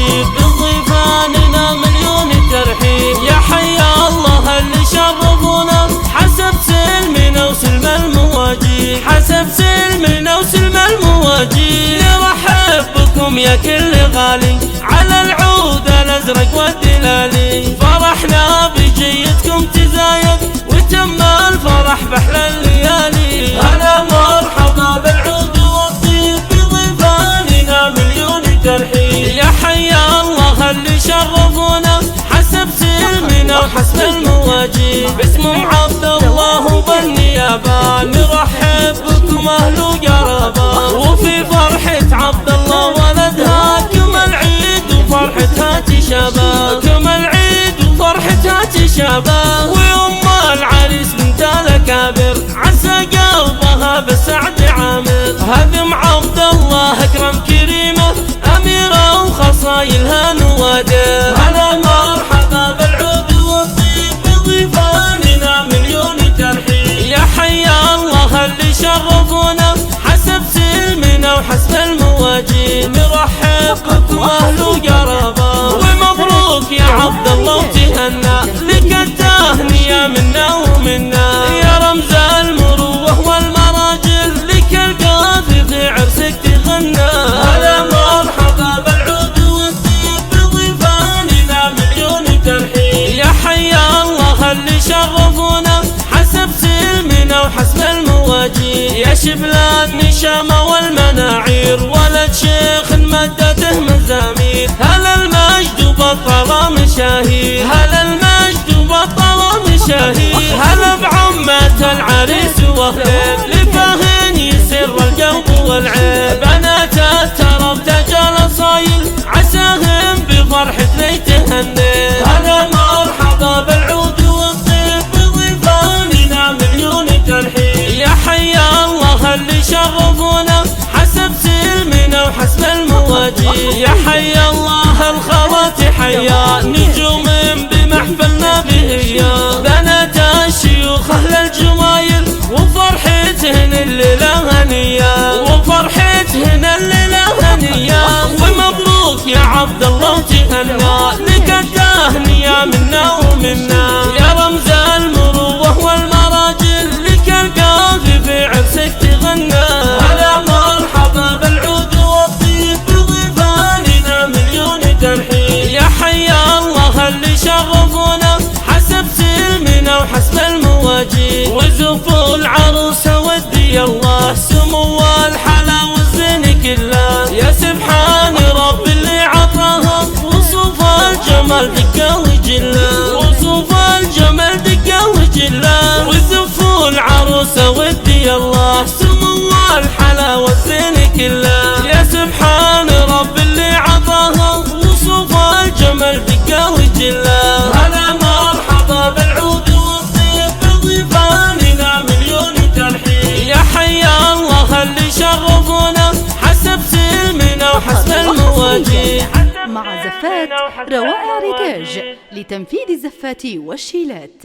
وطيب بضيفاننا مليون ترحيب. يا حيا الله اللي شرفونا حسب سلمنا وسلم المواجيب، حسب سلمنا وسلم المواجيب. نرحب بكم يا كل غالي على العود الازرق والدلالي، فرحنا بجيتكم تزايد وتم الفرح بأحلى الليالي. هلا مرحبا بالعود والطيب بضيفاننا مليون ترحيب. يا حيا الله اللي شرفونا حسب سلمنا وحسب المواجيب. باسمهم عبد الله وبالنيابة نرحب بكم اهل وقرابة، وفي فرحة عبد الله ولدها كمل عيد وفرحتها تشابه، كمل عيد وفرحتها تشابه. ويوم العريس بنت الاكابر عسى قلبها بسعد عامر، هذم عبد الله اكرم كريمه اميره وخصايلها نوادر. هلا مرحبا بالعود والطيب بضيفاننا مليون ترحيب. يا حيا الله اللي شرفونا حسب سلمنا وحسب المواجيب. نرحب بكم اهل وقرابه ومبروك يا عبد الله وتهنى، لك التهنئه منا ومنا يا رمز المروه والمراجل، لك القاضي في عرسك تغنى. هلا مرحبا بالعود والطيب بضيفاننا مليون ترحيب. يا حيا الله اللي شرفونا حسب سلمنا وحسب المواجيب. يا شبلان نشامه والمناعير ولد شيخ مدته مزامير، هلا المجد وبطل مشاهير، هلا المجد وبطل مشاهير. هلا بعمة العريس واهله لفهن يسر القلب والعيب، بنات الترف تجال صايل عساهم بفرحتنا يتهنى. هلا مرحبا بالعود والطيب بضيفاننا مليون ترحيب. يا حيا الله اللي شرفونا حسب سلمنا وحسب المواجيب. يا حيا الله الخواتي حيا نجوم بمحفلنا بهيا، بنات الشيوخ اهل الجمايل وفرحتهن الليله هنيه، وفرحتهن الليله هنيه. ومبروك يا عبد الله وتهنى، لك التهنئه منا ومنا يا رمز المروه والمراجل، لك القاضي في عرسك تغنى. هلا مرحبا بالعود والطيب بضيفاننا مليون ترحيب. يا حيا الله اللي شرفونا حسب سلمنا وحسب المواجيب. وزفوا العروسه ودي الله سمو الحلا والزين كله، يا سبحان رب اللي عطاها وصوف الجمال دقه وجله، وصوف الجمال دقه وجله. وزفوا العروسه ودي الله سمو الحلا والزين كله، يا سبحان رب اللي عطاها وصوف الجمال دقه وجله. هلا مرحبا بالعود والطيب بضيفاننا مليون ترحيب. يا حيا الله اللي شرفونا حسب سلمنا وحسب المواجيب. مع زفات روائع ريتاج لتنفيذ الزفات والشيلات.